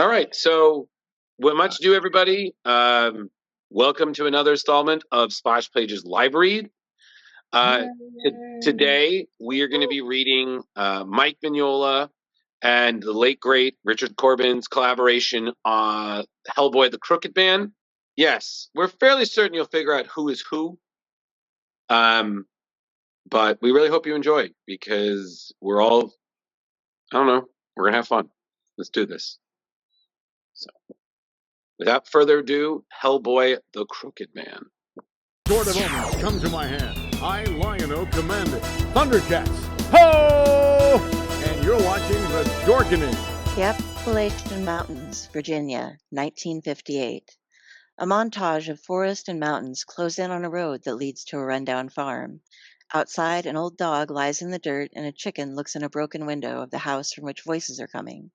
All right, so what much do everybody? Welcome to another installment of SplashPages Live Read. Today we are going to be reading Mike Mignola and the late great Richard Corbin's collaboration on Hellboy: The Crooked Man. Yes, we're fairly certain you'll figure out who is who. But we really hope you enjoy because we're all, I don't know, we're going to have fun. Let's do this. So, without further ado, Hellboy: The Crooked Man. Sword of Omens, come to my hand. I, Lion-O, command it. Thundercats, ho! And you're watching The Dorkening. The Appalachian Mountains, Virginia, 1958. A montage of forest and mountains close in on a road that leads to a rundown farm. Outside, an old dog lies in the dirt and a chicken looks in a broken window of the house from which voices are coming.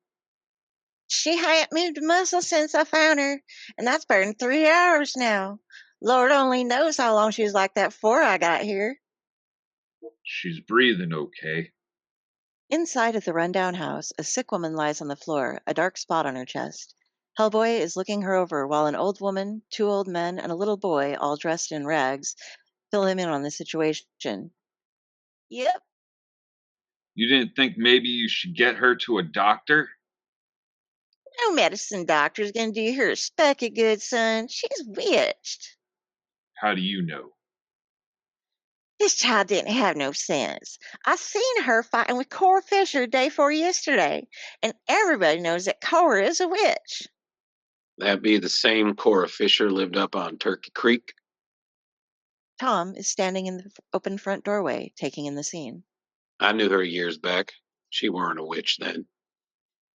She hadn't moved a muscle since I found her, and that's been 3 hours now. Lord only knows how long she was like that before I got here. She's breathing okay. Inside of the rundown house, a sick woman lies on the floor, a dark spot on her chest. Hellboy is looking her over while an old woman, 2 old men, and a little boy, all dressed in rags, fill him in on the situation. Yep. You didn't think maybe you should get her to a doctor? No medicine doctor's gonna do her a speck of good, son. She's witched. How do you know? This child didn't have no sense. I seen her fighting with Cora Fisher day before yesterday, and everybody knows that Cora is a witch. That be the same Cora Fisher lived up on Turkey Creek. Tom is standing in the open front doorway, taking in the scene. I knew her years back. She weren't a witch then.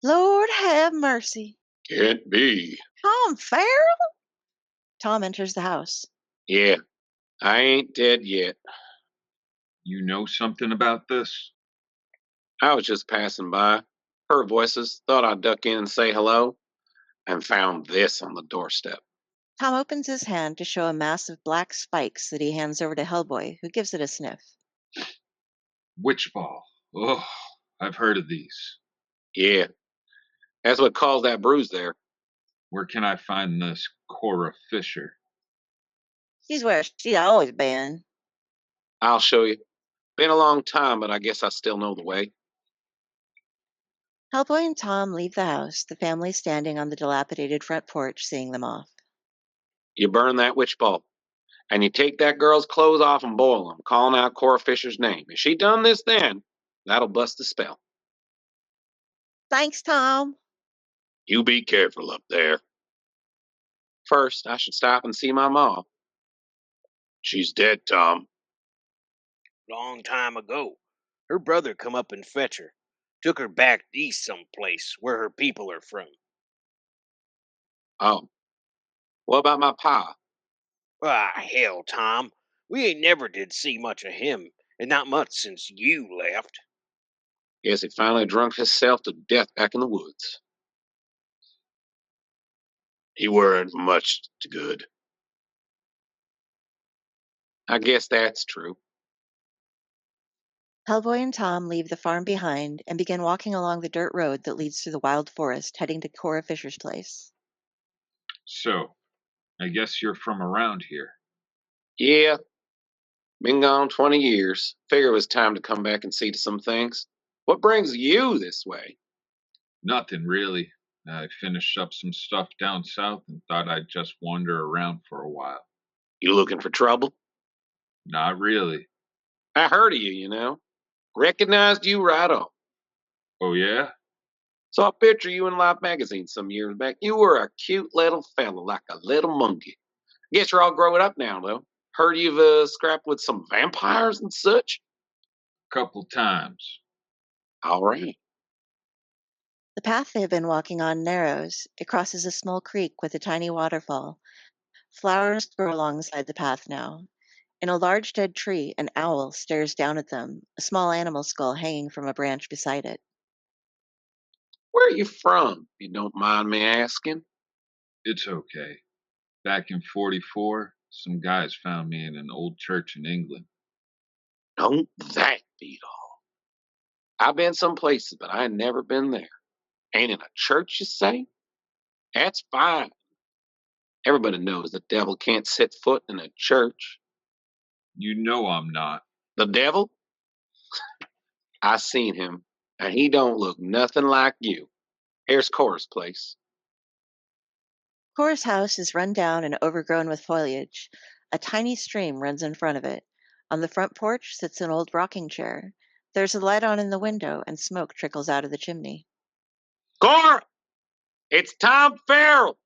Lord have mercy. Can't be. Tom Farrell? Tom enters the house. Yeah, I ain't dead yet. You know something about this? I was just passing by. Heard voices, thought I'd duck in and say hello, and found this on the doorstep. Tom opens his hand to show a mass of black spikes that he hands over to Hellboy, who gives it a sniff. Witch ball. Oh, I've heard of these. Yeah, that's what caused that bruise there. Where can I find this Cora Fisher? She's where she's always been. I'll show you. Been a long time, but I guess I still know the way. Hellboy and Tom leave the house, the family standing on the dilapidated front porch seeing them off. You burn that witch ball, and you take that girl's clothes off and boil them, calling out Cora Fisher's name. If she done this then, that'll bust the spell. Thanks, Tom. You be careful up there. First, I should stop and see my ma. She's dead, Tom. Long time ago. Her brother come up and fetch her. Took her back east someplace where her people are from. Oh. What about my pa? Ah, hell, Tom. We ain't never did see much of him, and not much since you left. Guess he finally drunk himself to death back in the woods. He weren't much to good. I guess that's true. Hellboy and Tom leave the farm behind and begin walking along the dirt road that leads through the wild forest, heading to Cora Fisher's place. So, I guess you're from around here. Yeah. Been gone 20 years. Figure it was time to come back and see to some things. What brings you this way? Nothing really. I finished up some stuff down south and thought I'd just wander around for a while. You looking for trouble? Not really. I heard of you, you know. Recognized you right off. Oh, yeah? Saw a picture of you in Life magazine some years back. You were a cute little fella, like a little monkey. Guess you're all growing up now, though. Heard you've scrapped with some vampires and such? Couple times. All right. The path they have been walking on narrows. It crosses a small creek with a tiny waterfall. Flowers grow alongside the path now. In a large dead tree, an owl stares down at them, a small animal skull hanging from a branch beside it. Where are you from, if you don't mind me asking? It's okay. Back in 44, some guys found me in an old church in England. Don't that beat all? I've been some places, but I ain't never been there. Ain't in a church, you say? That's fine. Everybody knows the devil can't set foot in a church. You know I'm not. The devil? I seen him, and he don't look nothing like you. Here's Cora's place. Cora's house is run down and overgrown with foliage. A tiny stream runs in front of it. On the front porch sits an old rocking chair. There's a light on in the window, and smoke trickles out of the chimney. Cora! It's Tom Farrell!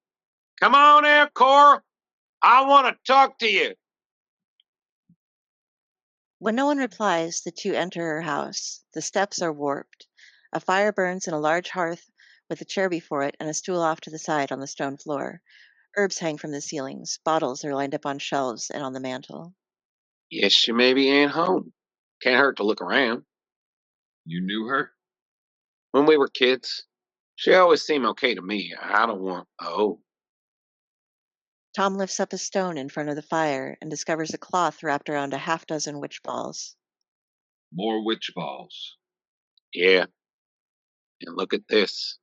Come on here, Cora! I want to talk to you. When no one replies, the two enter her house. The steps are warped. A fire burns in a large hearth with a chair before it and a stool off to the side on the stone floor. Herbs hang from the ceilings. Bottles are lined up on shelves and on the mantel. Yes, she maybe ain't home. Can't hurt to look around. You knew her? When we were kids, she always seemed okay to me. I don't want. Oh. Tom lifts up a stone in front of the fire and discovers a cloth wrapped around a half-dozen witch balls. More witch balls. Yeah. And look at this.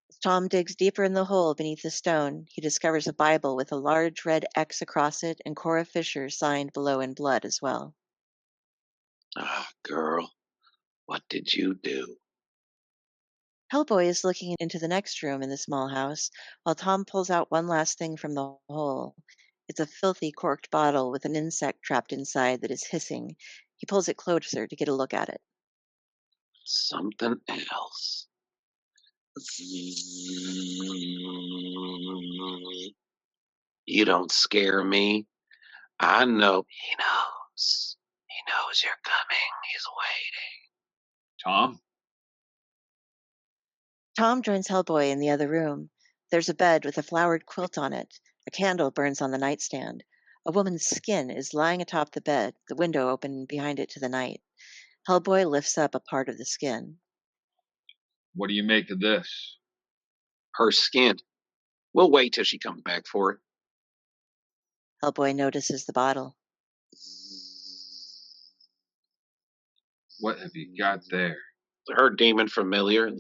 As Tom digs deeper in the hole beneath the stone, he discovers a Bible with a large red X across it and Cora Fisher signed below in blood as well. Ah, girl, what did you do? Hellboy is looking into the next room in the small house, while Tom pulls out one last thing from the hole. It's a filthy corked bottle with an insect trapped inside that is hissing. He pulls it closer to get a look at it. Something else. You don't scare me. I know. He knows. He knows you're coming. He's waiting. Tom? Tom joins Hellboy in the other room. There's a bed with a flowered quilt on it. A candle burns on the nightstand. A woman's skin is lying atop the bed, the window open behind it to the night. Hellboy lifts up a part of the skin. What do you make of this? Her skin. We'll wait till she comes back for it. Hellboy notices the bottle. What have you got there? Her demon familiar.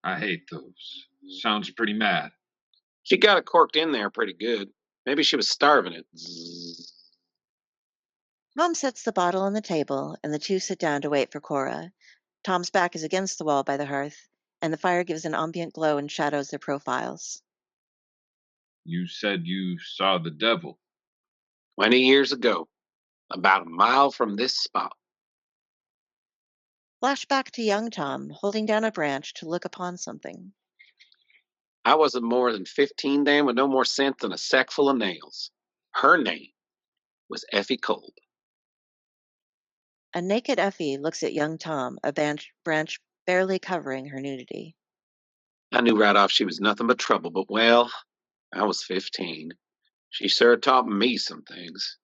I hate those. Sounds pretty mad. She got it corked in there pretty good. Maybe she was starving it. Tom sets the bottle on the table, and the two sit down to wait for Cora. Tom's back is against the wall by the hearth, and the fire gives an ambient glow and shadows their profiles. You said you saw the devil. 20 years ago, about a mile from this spot. Flashback to young Tom, holding down a branch to look upon something. I wasn't more than 15 then with no more sense than a sack full of nails. Her name was Effie Kolb. A naked Effie looks at young Tom, a branch barely covering her nudity. I knew right off she was nothing but trouble, but well, I was 15. She sure taught me some things.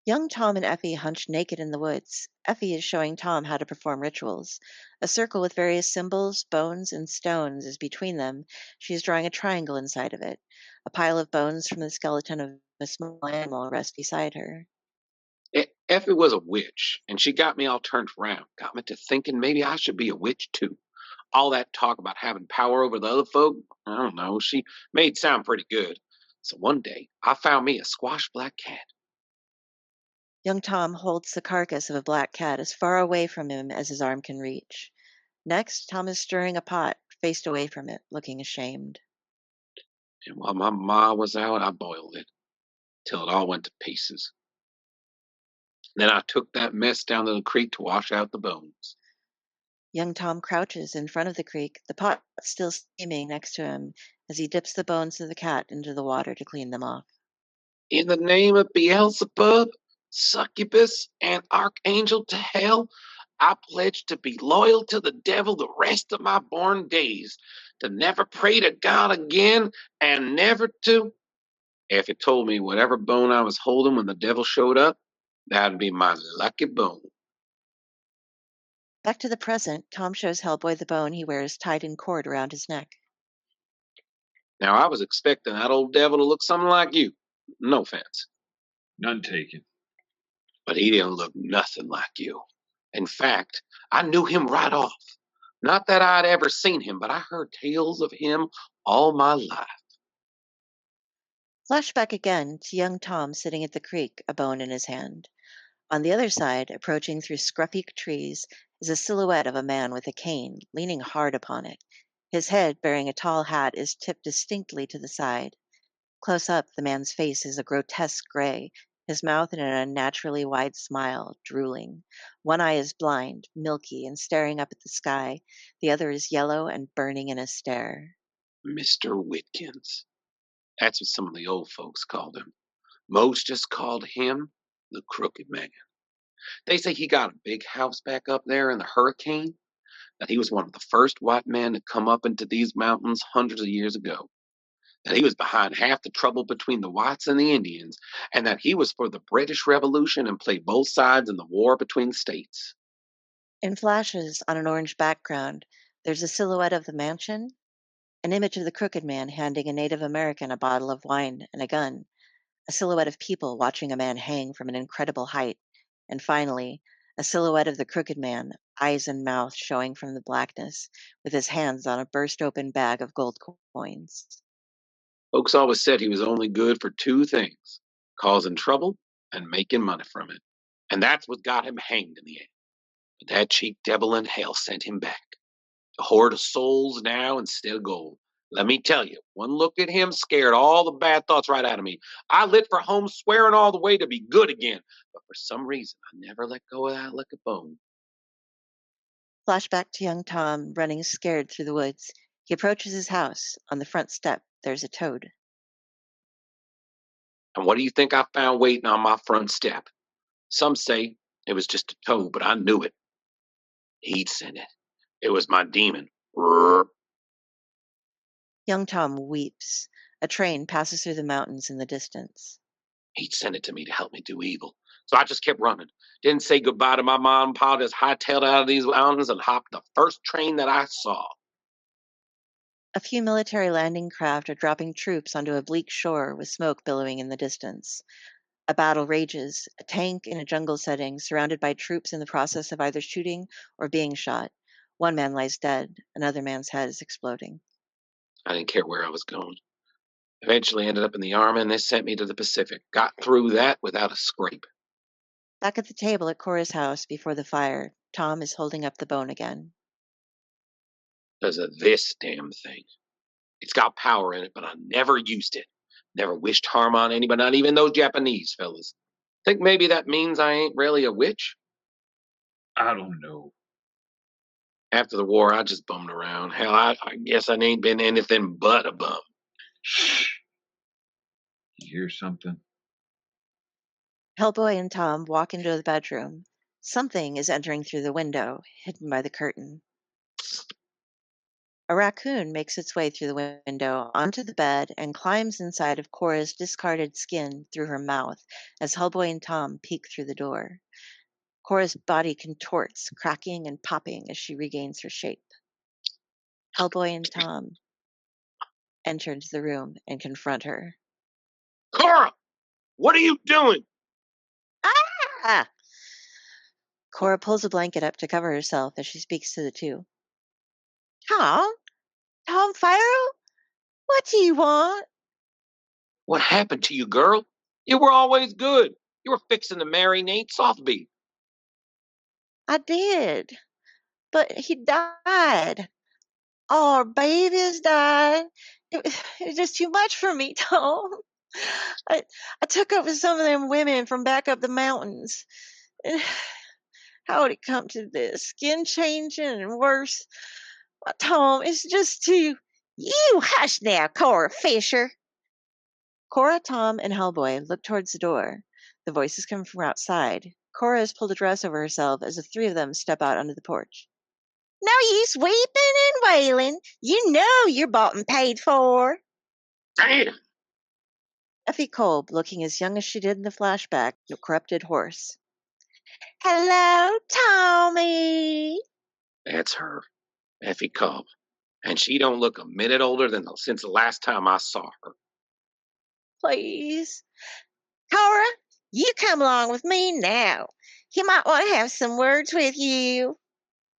Young Tom and Effie hunch naked in the woods. Effie is showing Tom how to perform rituals. A circle with various symbols, bones, and stones is between them. She is drawing a triangle inside of it. A pile of bones from the skeleton of a small animal rests beside her. Effie was a witch, and she got me all turned around. Got me to thinking maybe I should be a witch too. All that talk about having power over the other folk, I don't know, she made sound pretty good. So one day, I found me a squash black cat. Young Tom holds the carcass of a black cat as far away from him as his arm can reach. Next, Tom is stirring a pot, faced away from it, looking ashamed. And while my ma was out, I boiled it till it all went to pieces. Then I took that mess down to the creek to wash out the bones. Young Tom crouches in front of the creek, the pot still steaming next to him as he dips the bones of the cat into the water to clean them off. In the name of Beelzebub, succubus, and archangel to hell, I pledge to be loyal to the devil the rest of my born days, to never pray to God again, and never to. If it told me whatever bone I was holding when the devil showed up, that'd be my lucky bone. Back to the present, Tom shows Hellboy the bone he wears tied in cord around his neck. Now, I was expecting that old devil to look something like you. No offense. None taken. But he didn't look nothing like you. In fact, I knew him right off. Not that I'd ever seen him, but I heard tales of him all my life. Flashback again to young Tom sitting at the creek, a bone in his hand. On the other side, approaching through scruffy trees, is a silhouette of a man with a cane, leaning hard upon it. His head, bearing a tall hat, is tipped distinctly to the side. Close up, the man's face is a grotesque gray, his mouth in an unnaturally wide smile, drooling. One eye is blind, milky, and staring up at the sky. The other is yellow and burning in a stare. Mr. Whitkins. That's what some of the old folks called him. Most just called him the Crooked Man. They say he got a big house back up there in the hurricane, that he was one of the first white men to come up into these mountains hundreds of years ago, that he was behind half the trouble between the whites and the Indians, and that he was for the British Revolution and played both sides in the war between the states. In flashes, on an orange background, there's a silhouette of the mansion, an image of the Crooked Man handing a Native American a bottle of wine and a gun, a silhouette of people watching a man hang from an incredible height, and finally, a silhouette of the Crooked Man, eyes and mouth showing from the blackness, with his hands on a burst open bag of gold coins. Folks always said he was only good for two things: causing trouble and making money from it. And that's what got him hanged in the end. But that cheap devil in hell sent him back. A hoard of souls now instead of gold. Let me tell you, one look at him scared all the bad thoughts right out of me. I lit for home swearing all the way to be good again. But for some reason, I never let go of that like a bone. Flashback to young Tom running scared through the woods. He approaches his house. On the front step, there's a toad. And what do you think I found waiting on my front step? Some say it was just a toad, but I knew it. He'd sent it. It was my demon. Rrr. Young Tom weeps. A train passes through the mountains in the distance. He'd sent it to me to help me do evil. So I just kept running. Didn't say goodbye to my mom and pa, just hightailed out of these mountains and hopped the first train that I saw. A few military landing craft are dropping troops onto a bleak shore with smoke billowing in the distance. A battle rages, a tank in a jungle setting, surrounded by troops in the process of either shooting or being shot. One man lies dead, another man's head is exploding. I didn't care where I was going. Eventually ended up in the Army, and they sent me to the Pacific. Got through that without a scrape. Back at the table at Cora's house before the fire, Tom is holding up the bone again. Because of this damn thing. It's got power in it, but I never used it. Never wished harm on anybody, not even those Japanese fellas. Think maybe that means I ain't really a witch? I don't know. After the war, I just bummed around. Hell, I guess I ain't been anything but a bum. Shh. You hear something? Hellboy and Tom walk into the bedroom. Something is entering through the window, hidden by the curtain. A raccoon makes its way through the window onto the bed and climbs inside of Cora's discarded skin through her mouth as Hellboy and Tom peek through the door. Cora's body contorts, cracking and popping as she regains her shape. Hellboy and Tom enter into the room and confront her. Cora! What are you doing? Ah! Cora pulls a blanket up to cover herself as she speaks to the two. Tom Farrell? What do you want? What happened to you, girl? You were always good. You were fixing to marry Nate Softbeat. I did, but he died. Our babies died. It was just too much for me, Tom. I took up with some of them women from back up the mountains. How would it come to this? Skin changing and worse. Tom, it's just too... You hush now, Cora Fisher. Cora, Tom, and Hellboy look towards the door. The voices come from outside. Cora has pulled a dress over herself as the three of them step out onto the porch. No use weeping and wailing. You know you're bought and paid for. Damn! Effie Kolb, looking as young as she did in the flashback, the corrupted horse. Hello, Tommy. That's her, Effie Cobb. And she don't look a minute older than since the last time I saw her. Please. Cora, you come along with me now. He might want to have some words with you.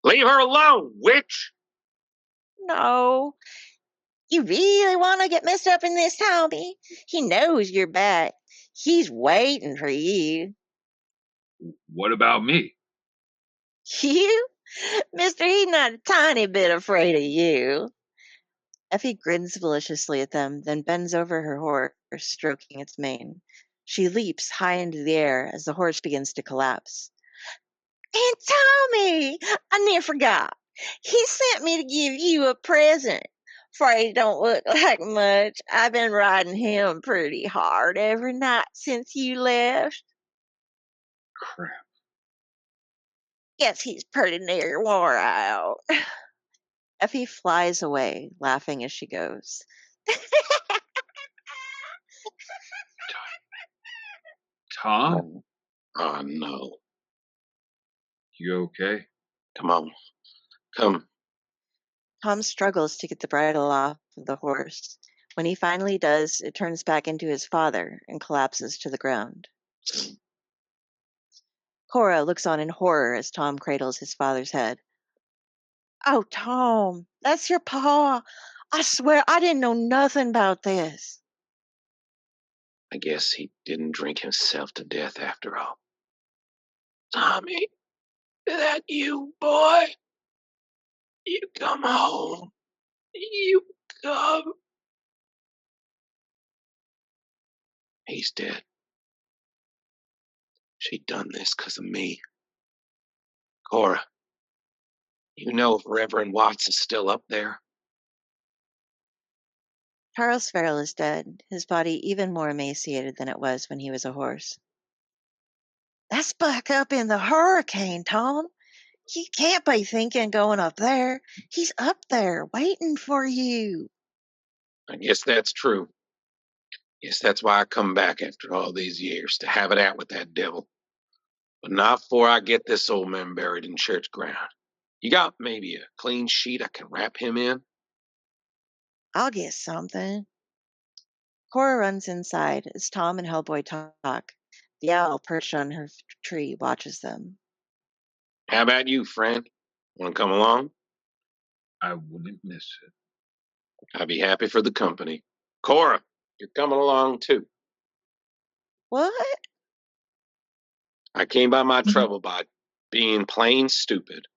Leave her alone, witch! No. You really want to get messed up in this, Tommy? He knows you're back. He's waiting for you. What about me? You? Mister, he's not a tiny bit afraid of you. Effie grins maliciously at them, then bends over her horse, stroking its mane. She leaps high into the air as the horse begins to collapse. And Tommy! I near forgot. He sent me to give you a present. Afraid it don't look like much. I've been riding him pretty hard every night since you left. Crap. Guess he's pretty near wore out. Effie flies away, laughing as she goes. Tom? Oh, no. You okay? Come on. Come. Tom struggles to get the bridle off of the horse. When he finally does, it turns back into his father and collapses to the ground. Cora looks on in horror as Tom cradles his father's head. Oh, Tom, that's your paw. I swear I didn't know nothing about this. I guess he didn't drink himself to death after all. Tommy, is that you, boy? You come home. You come. He's dead. She done this 'cause of me. Cora, you know if Reverend Watts is still up there? Charles Farrell is dead, his body even more emaciated than it was when he was a horse. That's back up in the hurricane, Tom. You can't be thinking going up there. He's up there waiting for you. I guess that's true. Guess that's why I come back after all these years, to have it out with that devil. But not before I get this old man buried in church ground. You got maybe a clean sheet I can wrap him in? I'll get something. Cora runs inside as Tom and Hellboy talk. The owl perched on her tree watches them. How about you, friend? Want to come along? I wouldn't miss it. I'd be happy for the company. Cora, you're coming along too. What? I came by my trouble by being plain stupid.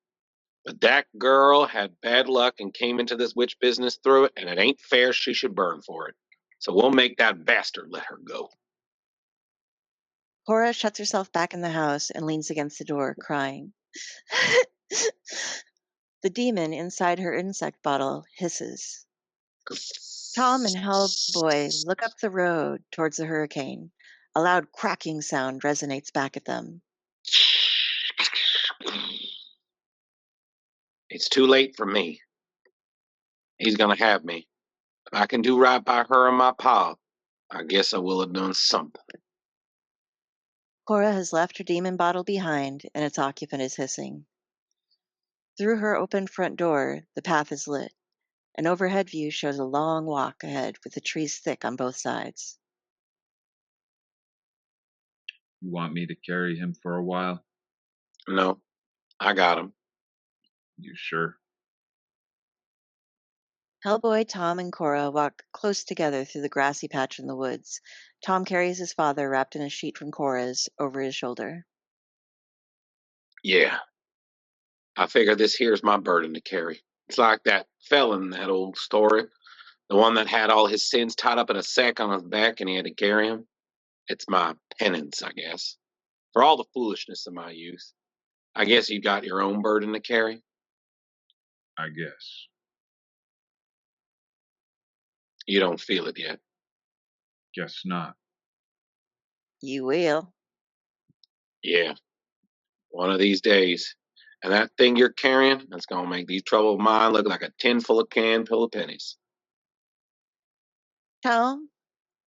But that girl had bad luck and came into this witch business through it, and it ain't fair she should burn for it. So we'll make that bastard let her go. Cora shuts herself back in the house and leans against the door, crying. The demon inside her insect bottle hisses. Tom and Hellboy look up the road towards the hurricane. A loud cracking sound resonates back at them. It's too late for me. He's gonna have me. If I can do right by her and my pa, I guess I will have done something. Cora has left her demon bottle behind, and its occupant is hissing. Through her open front door, the path is lit. An overhead view shows a long walk ahead with the trees thick on both sides. You want me to carry him for a while? No, I got him. You sure? Hellboy, Tom, and Cora walk close together through the grassy patch in the woods. Tom carries his father wrapped in a sheet from Cora's over his shoulder. Yeah. I figure this here's my burden to carry. It's like that felon in that old story. The one that had all his sins tied up in a sack on his back and he had to carry them. It's my penance, I guess. For all the foolishness of my youth. I guess you got your own burden to carry. I guess. You don't feel it yet. Guess not. You will. Yeah. One of these days. And that thing you're carrying, that's going to make these trouble of mine look like a tin full of canned pill of pennies. Tom,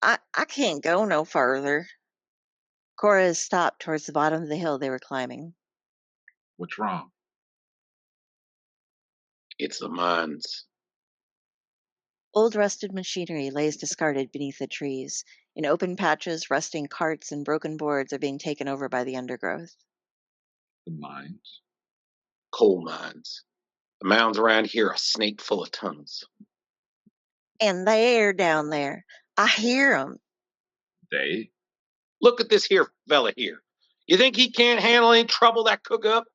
I can't go no further. Cora has stopped towards the bottom of the hill they were climbing. What's wrong? It's the mines. Old rusted machinery lays discarded beneath the trees. In open patches, rusting carts and broken boards are being taken over by the undergrowth. The mines? coal mines. The mounds around here are snake full of tongues. And they're down there. I hear 'em. They? Look at this here fella here. You think he can't handle any trouble that cook up?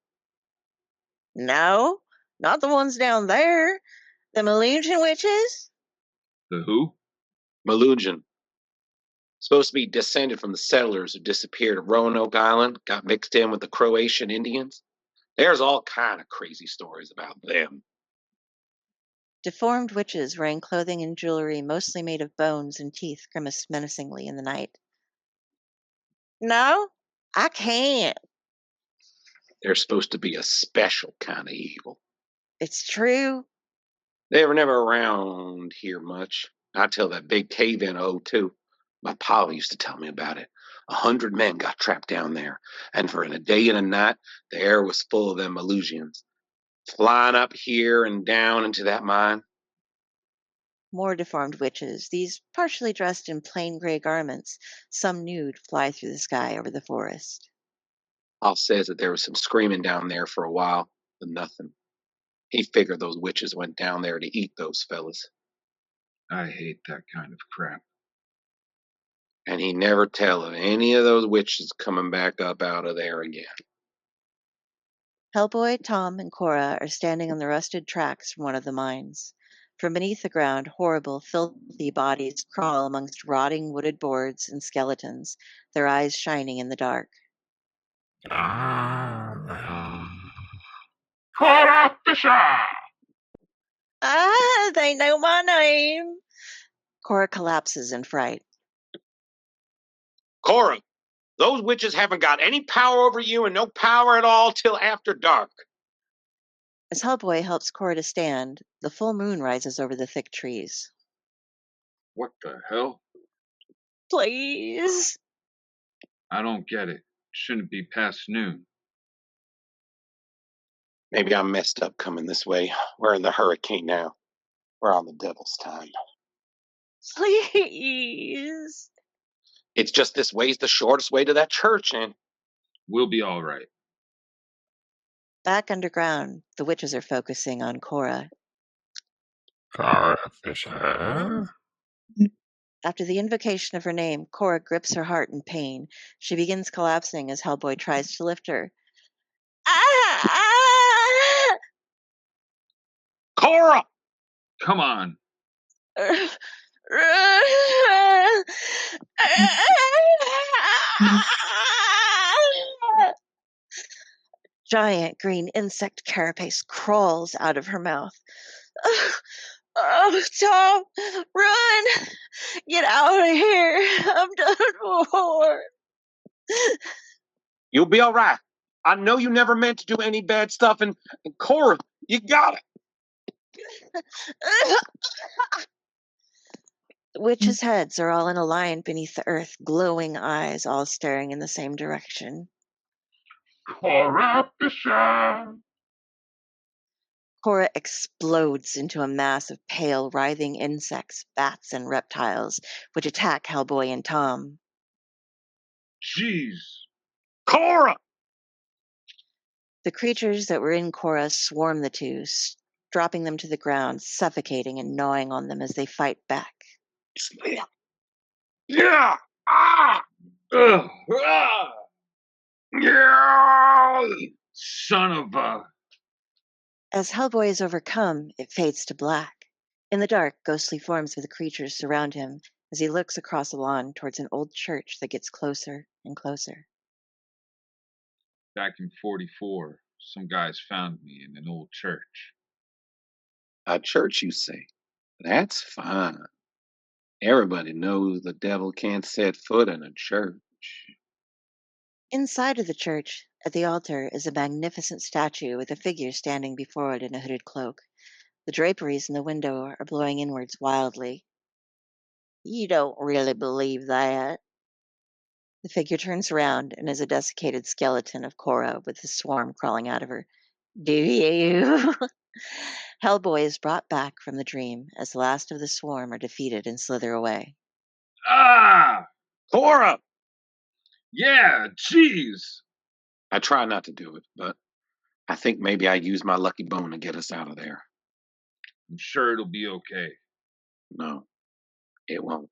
No, not the ones down there. The Malusian witches? The who? Malungian. Supposed to be descended from the settlers who disappeared at Roanoke Island, got mixed in with the Croatian Indians. There's all kind of crazy stories about them. Deformed witches wearing clothing and jewelry mostly made of bones and teeth grimace menacingly in the night. No, I can't. They're supposed to be a special kind of evil. It's true. They were never around here much. Not till that big cave in '02. My pa used to tell me about it. 100 men got trapped down there, and for a day and a night, the air was full of them Malusians, flying up here and down into that mine. More deformed witches, these partially dressed in plain gray garments, some nude, fly through the sky over the forest. Pa says that there was some screaming down there for a while, but nothing. He figured those witches went down there to eat those fellas. I hate that kind of crap. And he never tell of any of those witches coming back up out of there again. Hellboy, Tom, and Cora are standing on the rusted tracks from one of the mines. From beneath the ground, horrible, filthy bodies crawl amongst rotting wooded boards and skeletons, their eyes shining in the dark. Cora Fisher! Ah, they know my name! Cora collapses in fright. Cora, those witches haven't got any power over you and no power at all till after dark. As Hellboy helps Cora to stand, the full moon rises over the thick trees. What the hell? Please. I don't get it. Shouldn't be past noon. Maybe I'm messed up coming this way. We're in the hurricane now. We're on the devil's time. Please. It's just this way's the shortest way to that church, and We'll be all right. Back underground, the witches are focusing on Cora. Cora Fisher? After the invocation of her name, Cora grips her heart in pain. She begins collapsing as Hellboy tries to lift her. Ah! Cora! Come on. Giant green insect carapace crawls out of her mouth. Oh, Tom, run! Get out of here! I'm done for. You'll be all right. I know you never meant to do any bad stuff, and Cora, you got it. The witches' heads are all in a line beneath the earth, glowing eyes all staring in the same direction. Cora Fisher! Cora explodes into a mass of pale, writhing insects, bats, and reptiles, which attack Hellboy and Tom. Jeez. Cora! The creatures that were in Cora swarm the two, dropping them to the ground, suffocating and gnawing on them as they fight back. Yeah! Ah! Ugh. Ah! Yeah! Son of a... As Hellboy is overcome, it fades to black. In the dark, ghostly forms of the creatures surround him as he looks across the lawn towards an old church that gets closer and closer. Back in 44, some guys found me in an old church. A church, you say? That's fine. Everybody knows the devil can't set foot in a church. Inside of the church, at the altar, is a magnificent statue with a figure standing before it in a hooded cloak. The draperies in the window are blowing inwards wildly. You don't really believe that? The figure turns around and is a desiccated skeleton of Cora with a swarm crawling out of her. Do you? Hellboy is brought back from the dream as the last of the swarm are defeated and slither away. Ah! Cora! Yeah, jeez. I try not to do it, but I think maybe I used my lucky bone to get us out of there. I'm sure it'll be okay. No, it won't.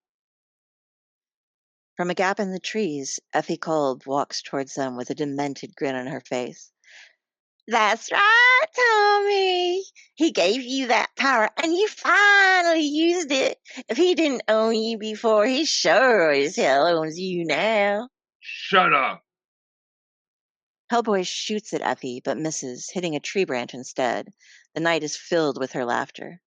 From a gap in the trees, Effie Kolb walks towards them with a demented grin on her face. That's right, Tommy. He gave you that power, and you finally used it. If he didn't own you before, he sure as hell owns you now. Shut up! Hellboy shoots at Effie, but misses, hitting a tree branch instead. The night is filled with her laughter.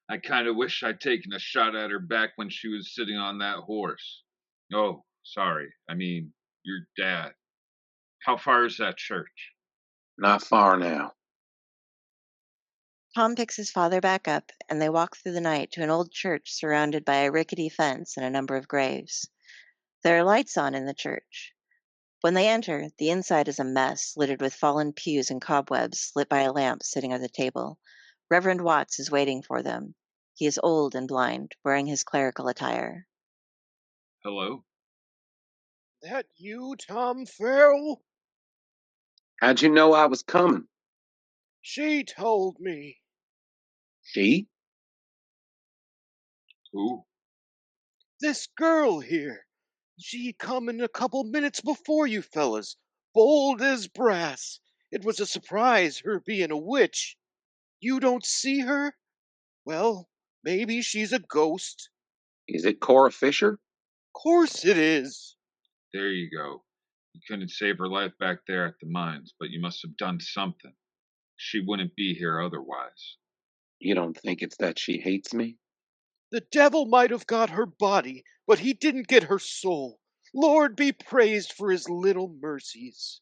I kind of wish I'd taken a shot at her back when she was sitting on that horse. Oh, sorry. I mean, your dad. How far is that church? Not far now. Tom picks his father back up, and they walk through the night to an old church surrounded by a rickety fence and a number of graves. There are lights on in the church. When they enter, the inside is a mess, littered with fallen pews and cobwebs, lit by a lamp sitting at the table. Reverend Watts is waiting for them. He is old and blind, wearing his clerical attire. Hello? That you, Tom Farrell? How'd you know I was coming? She told me. She? Who? This girl here. She come in a couple minutes before you fellas, bold as brass. It was a surprise, her being a witch. You don't see her? Well, maybe she's a ghost. Is it Cora Fisher? Course it is. There you go. You couldn't save her life back there at the mines, but you must have done something. She wouldn't be here otherwise. You don't think it's that she hates me? The devil might have got her body, but he didn't get her soul. Lord be praised for his little mercies.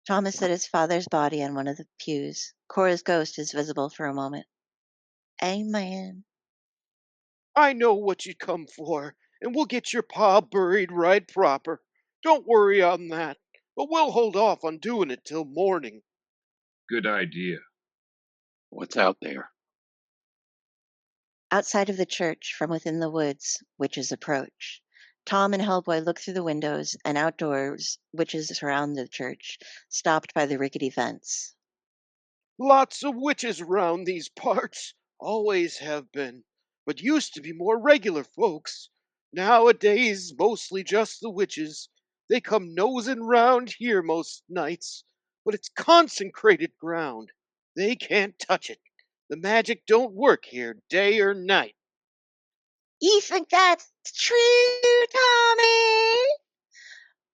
Thomas set his father's body on one of the pews. Cora's ghost is visible for a moment. Amen. I know what you come for, and we'll get your pa buried right proper. Don't worry on that, but we'll hold off on doing it till morning. Good idea. What's out there? Outside of the church, from within the woods, witches approach. Tom and Hellboy look through the windows, and outdoors, witches surround the church, stopped by the rickety fence. Lots of witches round these parts, always have been, but used to be more regular folks. Nowadays, mostly just the witches. They come nosing round here most nights, but it's consecrated ground. They can't touch it. The magic don't work here day or night. You think that's true, Tommy?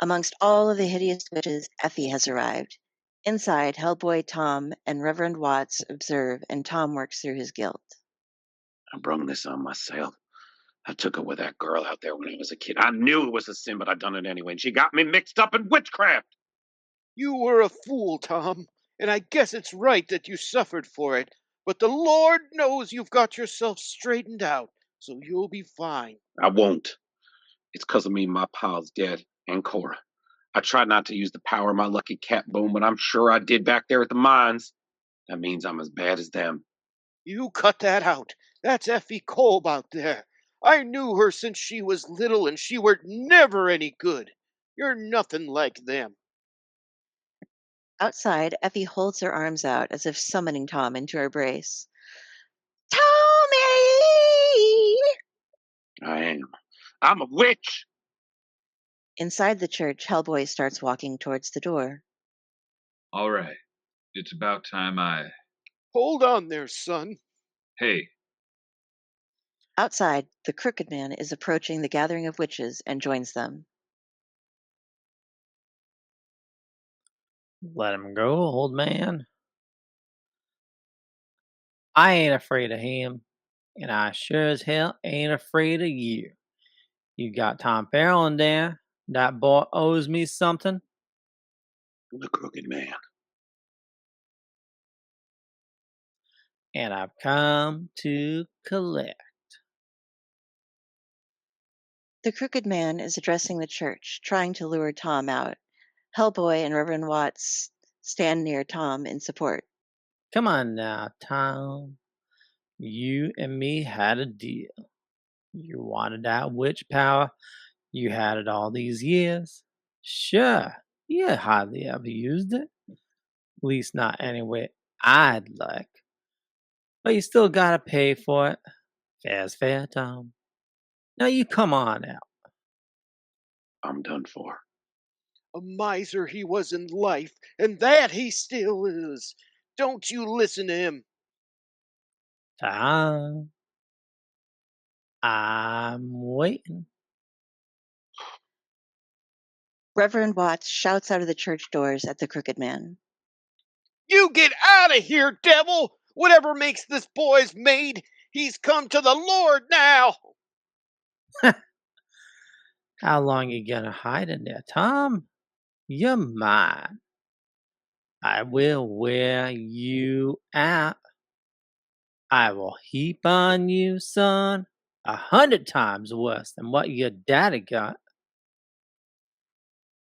Amongst all of the hideous witches, Effie has arrived. Inside, Hellboy, Tom, and Reverend Watts observe, and Tom works through his guilt. I brung this on myself. I took her with that girl out there when I was a kid. I knew it was a sin, but I done it anyway. And she got me mixed up in witchcraft. You were a fool, Tom, and I guess it's right that you suffered for it. But the Lord knows you've got yourself straightened out, so you'll be fine. I won't. It's because of me my pa's dead, and Cora. I tried not to use the power of my lucky cat bone, but I'm sure I did back there at the mines. That means I'm as bad as them. You cut that out. That's Effie Kolb out there. I knew her since she was little, and she were never any good. You're nothing like them. Outside, Effie holds her arms out as if summoning Tom into her brace. Tommy! I am. I'm a witch. Inside the church, Hellboy starts walking towards the door. All right. It's about time I... Hold on there, son. Hey, Outside, the Crooked Man is approaching the gathering of witches and joins them. Let him go, old man. I ain't afraid of him, and I sure as hell ain't afraid of you. You got Tom Farrell in there. That boy owes me something. The Crooked Man. And I've come to collect. The Crooked Man is addressing the church, trying to lure Tom out. Hellboy and Reverend Watts stand near Tom in support. Come on now, Tom. you and me had a deal. You wanted that witch power. You had it all these years. Sure, you hardly ever used it. At least not anyway I'd like. But you still gotta pay for it. Fair's fair, Tom. Now you come on out. I'm done for. A miser he was in life, and that he still is. Don't you listen to him. Tom, I'm waiting. Reverend Watts shouts out of the church doors at the crooked man. You get out of here, devil! Whatever makes this boy's made, he's come to the Lord now! How long you gonna hide in there, Tom? You're mine. I will wear you out. I will heap on you, son, 100 times worse than what your daddy got.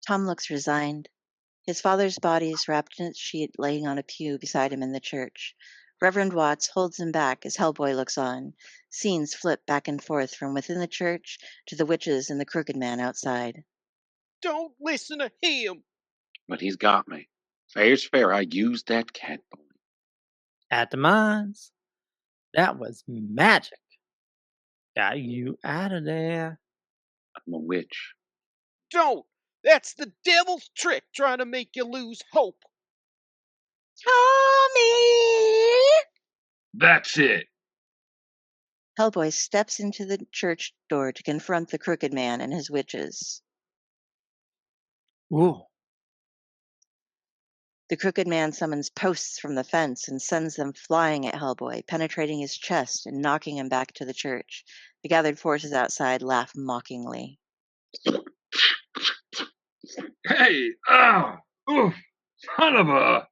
Tom looks resigned. His father's body is wrapped in its sheet laying on a pew beside him in the church. Reverend Watts holds him back as Hellboy looks on. Scenes flip back and forth from within the church to the witches and the crooked man outside. Don't listen to him! But he's got me. Fair's fair. I used that cat boy. At the mines. That was magic. Got you out of there. I'm a witch. Don't! That's the devil's trick trying to make you lose hope. Tommy! That's it. Hellboy steps into the church door to confront the crooked man and his witches. Ooh. The crooked man summons posts from the fence and sends them flying at Hellboy, penetrating his chest and knocking him back to the church. The gathered forces outside laugh mockingly. Hey, oof, son of a.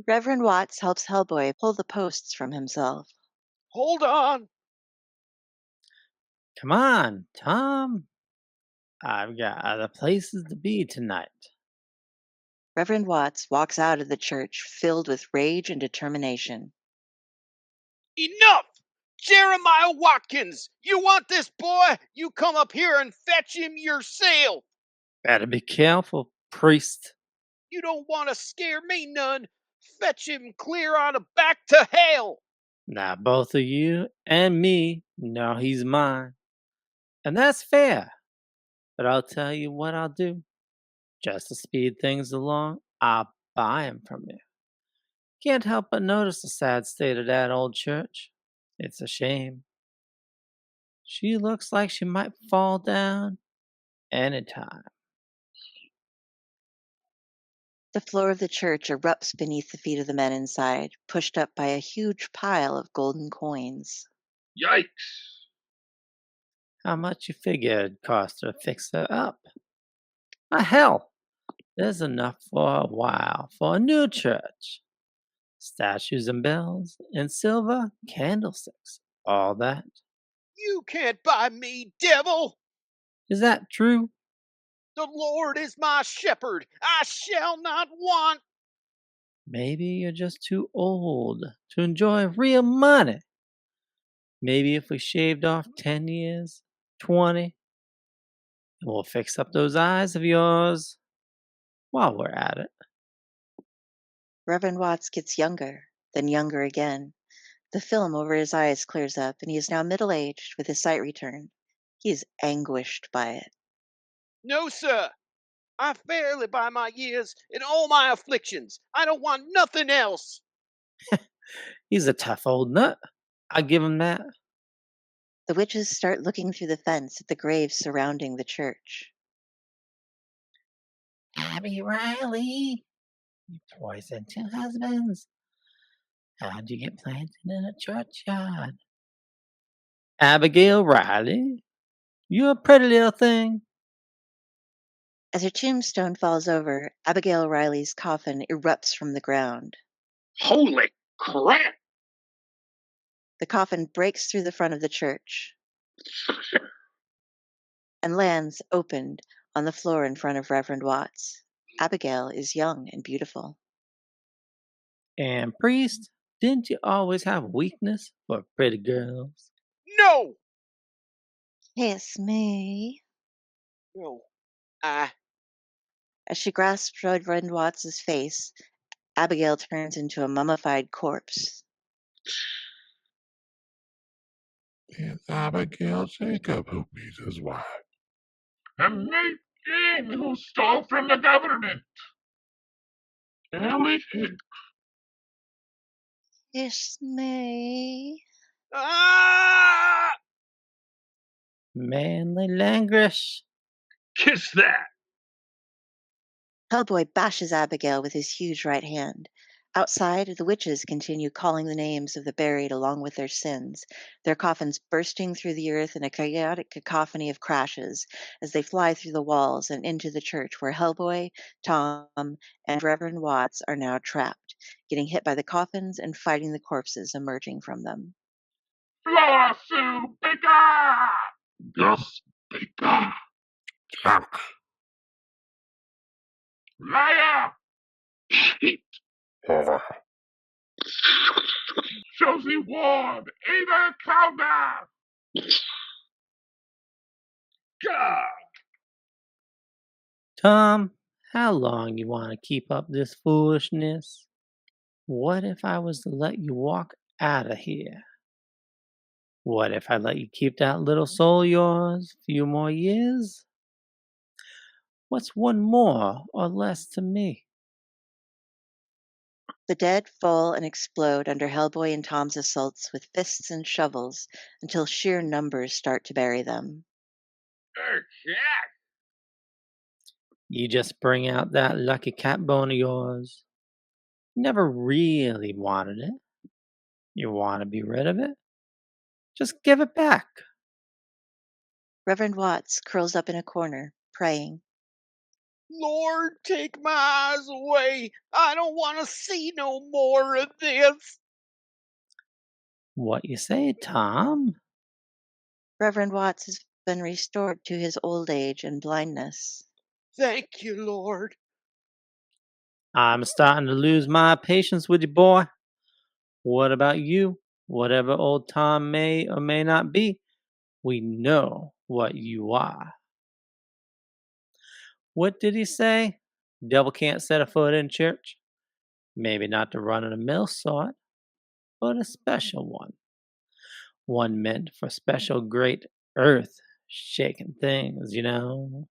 Reverend Watts helps Hellboy pull the posts from himself. Hold on! Come on, Tom. I've got other places to be tonight. Reverend Watts walks out of the church filled with rage and determination. Enough! Jeremiah Watkins, you want this boy? You come up here and fetch him yourself! Better be careful, priest. You don't want to scare me none. Fetch him clear on back to hell! Now both of you and me know he's mine. And that's fair. But I'll tell you what I'll do. Just to speed things along, I'll buy him from you. Can't help but notice the sad state of that old church. It's a shame. She looks like she might fall down anytime. The floor of the church erupts beneath the feet of the men inside, pushed up by a huge pile of golden coins. Yikes. How much you figure it'd cost to fix it up? Hell, there's enough for a while for a new church. Statues and bells and silver candlesticks, all that. You can't buy me, devil! Is that true? The Lord is my shepherd. I shall not want. Maybe you're just too old to enjoy real money. Maybe if we shaved off 10 years, 20, we'll fix up those eyes of yours while we're at it. Reverend Watts gets younger, then younger again. The film over his eyes clears up, and he is now middle-aged with his sight returned. He is anguished by it. No, sir. I fairly by my years and all my afflictions. I don't want nothing else. He's a tough old nut. I give him that. The witches start looking through the fence at the graves surrounding the church. Abby Riley, you poisoned 2 husbands. How'd you get planted in a churchyard? Abigail Riley, you a pretty little thing. As her tombstone falls over, Abigail Riley's coffin erupts from the ground. Holy crap! The coffin breaks through the front of the church and lands opened On the floor in front of Reverend Watts, Abigail is young and beautiful. And priest, didn't you always have a weakness for pretty girls? No! Kiss me. No. As she grasps Reverend Watts's face, Abigail turns into a mummified corpse. It's Abigail Jacob who beat his wife. And Nate King, who stole from the government. Ellie Hicks. Kiss me. Ah! Manly languish. Kiss that. Hellboy bashes Abigail with his huge right hand. Outside, the witches continue calling the names of the buried along with their sins, their coffins bursting through the earth in a chaotic cacophony of crashes as they fly through the walls and into the church where Hellboy, Tom, and Reverend Watts are now trapped, getting hit by the coffins and fighting the corpses emerging from them. Floor Sue Baker! Gus Baker. Jack. Liar! Shit. Over. Josie Ward! Ada Calder! God. Tom, how long you want to keep up this foolishness? What if I was to let you walk out of here? What if I let you keep that little soul of yours a few more years? What's one more or less to me? The dead fall and explode under Hellboy and Tom's assaults with fists and shovels until sheer numbers start to bury them. Jack! You just bring out that lucky cat bone of yours. Never really wanted it. You want to be rid of it? Just give it back. Reverend Watts curls up in a corner, praying. Lord, take my eyes away. I don't want to see no more of this. What you say, Tom? Reverend Watts has been restored to his old age and blindness. Thank you, Lord. I'm starting to lose my patience with you, boy. What about you? Whatever old Tom may or may not be, we know what you are. What did he say? Devil can't set a foot in church? Maybe not the run-of-the-mill sort, but a special one. One meant for special great earth-shaking things, you know.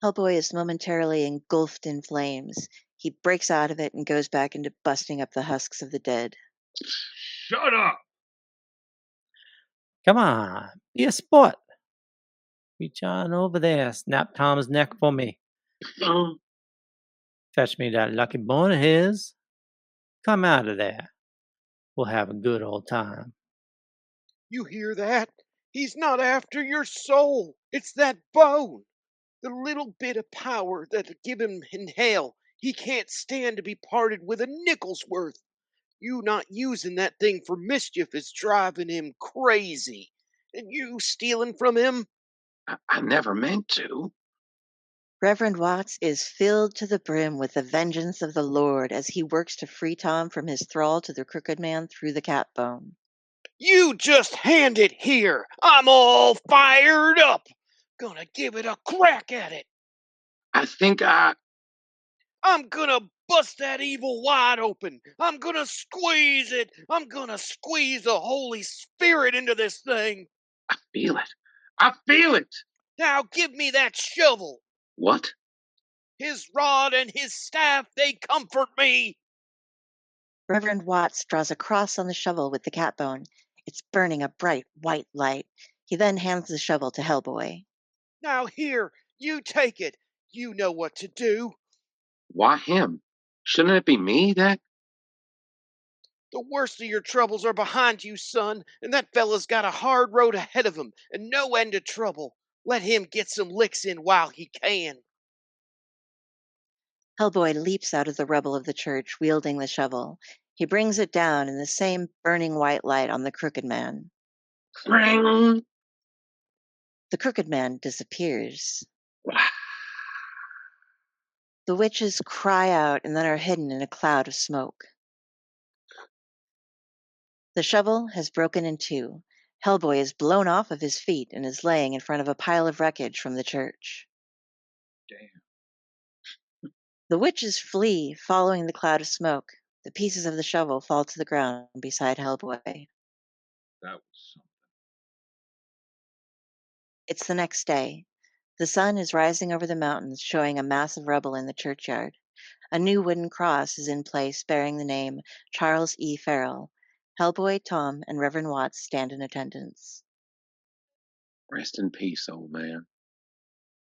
Hellboy is momentarily engulfed in flames. He breaks out of it and goes back into busting up the husks of the dead. Shut up. Come on, be a sport. Reach on over there, snap Tom's neck for me. Fetch me that lucky bone of his. Come out of there. We'll have a good old time. You hear that? He's not after your soul. It's that bone. The little bit of power that'll give him in hell. He can't stand to be parted with a nickel's worth. You not using that thing for mischief is driving him crazy. And you stealing from him? I never meant to. Reverend Watts is filled to the brim with the vengeance of the Lord as he works to free Tom from his thrall to the crooked man through the cat bone. You just hand it here. I'm all fired up. Gonna give it a crack at it. I think I'm gonna bust that evil wide open. I'm gonna squeeze it. I'm gonna squeeze the Holy Spirit into this thing. feel it. I feel it. Now give me that shovel. What? His rod and his staff, they comfort me. Reverend Watts draws a cross on the shovel with the cat bone. It's burning a bright white light. He then hands the shovel to Hellboy. Now here, you take it. You know what to do. Why him? Shouldn't it be me that? The worst of your troubles are behind you, son, and that fella's got a hard road ahead of him and no end of trouble. Let him get some licks in while he can. Hellboy leaps out of the rubble of the church, wielding the shovel. He brings it down in the same burning white light on the crooked man. Ring. The crooked man disappears. The witches cry out and then are hidden in a cloud of smoke. The shovel has broken in two. Hellboy is blown off of his feet and is laying in front of a pile of wreckage from the church. Damn. The witches flee, following the cloud of smoke. The pieces of the shovel fall to the ground beside Hellboy. That was something. It's the next day. The sun is rising over the mountains, showing a mass of rubble in the churchyard. A new wooden cross is in place bearing the name Charles E. Farrell. Hellboy, Tom, and Reverend Watts stand in attendance. Rest in peace, old man.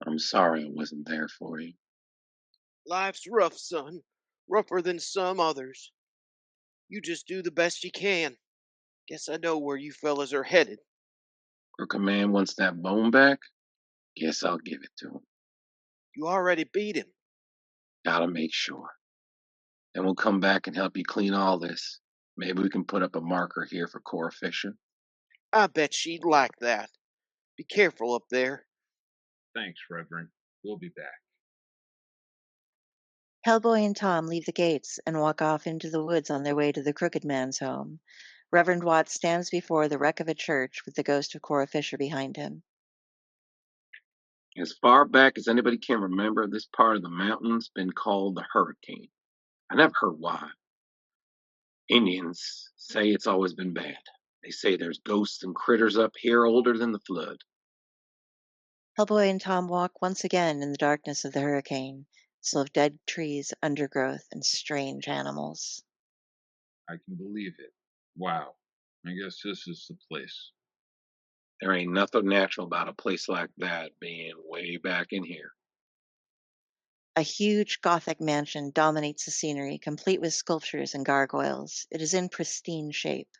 I'm sorry I wasn't there for you. Life's rough, son. Rougher than some others. You just do the best you can. Guess I know where you fellas are headed. Crooked Man wants that bone back? Guess I'll give it to him. You already beat him. Gotta make sure. Then we'll come back and help you clean all this. Maybe we can put up a marker here for Cora Fisher. I bet she'd like that. Be careful up there. Thanks, Reverend. We'll be back. Hellboy and Tom leave the gates and walk off into the woods on their way to the Crooked Man's home. Reverend Watts stands before the wreck of a church with the ghost of Cora Fisher behind him. As far back as anybody can remember, this part of the mountain's been called the Hurricane. I never heard why. Indians say it's always been bad. They say there's ghosts and critters up here older than the flood. Hellboy and Tom walk once again in the darkness of the hurricane, full of dead trees, undergrowth, and strange animals. I can believe it. Wow. I guess this is the place. There ain't nothing natural about a place like that being way back in here. A huge Gothic mansion dominates the scenery, complete with sculptures and gargoyles. It is in pristine shape.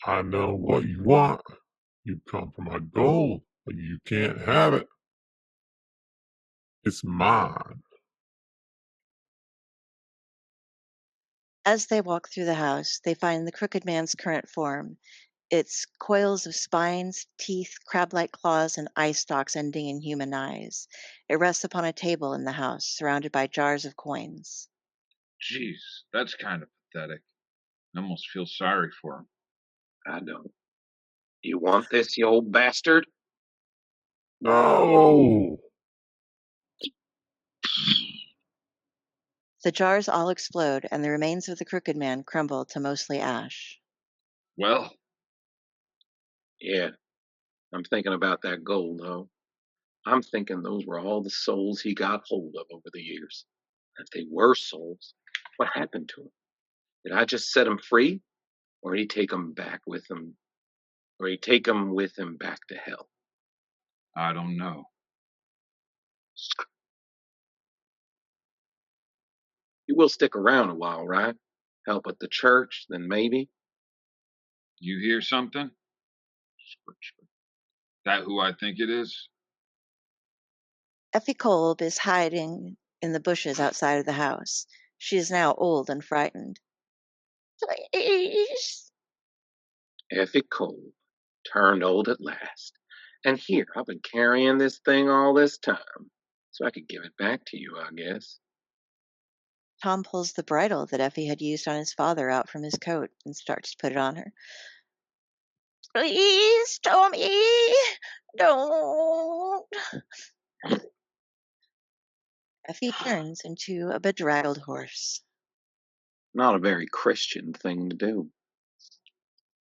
I know what you want. You come for my gold, but you can't have it. It's mine. As they walk through the house, they find the Crooked Man's current form. Its coils of spines, teeth, crab-like claws, and eye stalks ending in human eyes. It rests upon a table in the house, surrounded by jars of coins. Jeez, that's kind of pathetic. I almost feel sorry for him. I don't. You want this, you old bastard? No! The jars all explode, and the remains of the Crooked Man crumble to mostly ash. Well, Yeah, I'm thinking about that gold, though. I'm thinking those were all the souls he got hold of over the years. If they were souls, what happened to them? Did I just set them free? Or did he take them back with him? Or did he take them with him back to hell? I don't know. You will stick around a while, right? Help at the church, then maybe? You hear something? That who I think it is? Effie Kolb is hiding in the bushes outside of the house. She is now old and frightened. Please. Effie Cole turned old at last. And here, I've been carrying this thing all this time. So I could give it back to you, I guess. Tom pulls the bridle that Effie had used on his father out from his coat and starts to put it on her. Please, Tommy, don't. Effie turns into a bedraggled horse. Not a very Christian thing to do.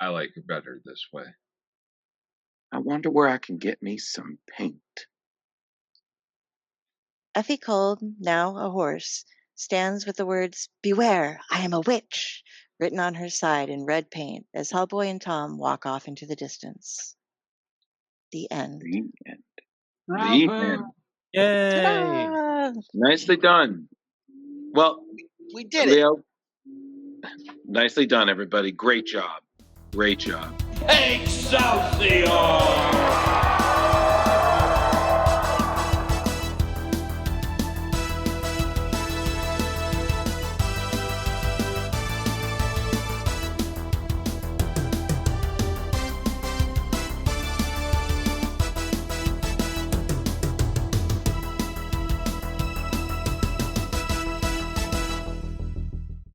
I like it better this way. I wonder where I can get me some paint. Effie Kolb, now a horse, stands with the words, "Beware, I am a witch," written on her side in red paint as Hellboy and Tom walk off into the distance. The end. The end. The end. Yay! Ta-da! Nicely done. Well, We did it. Leo, nicely done, everybody. Great job. Great job. Excelsior!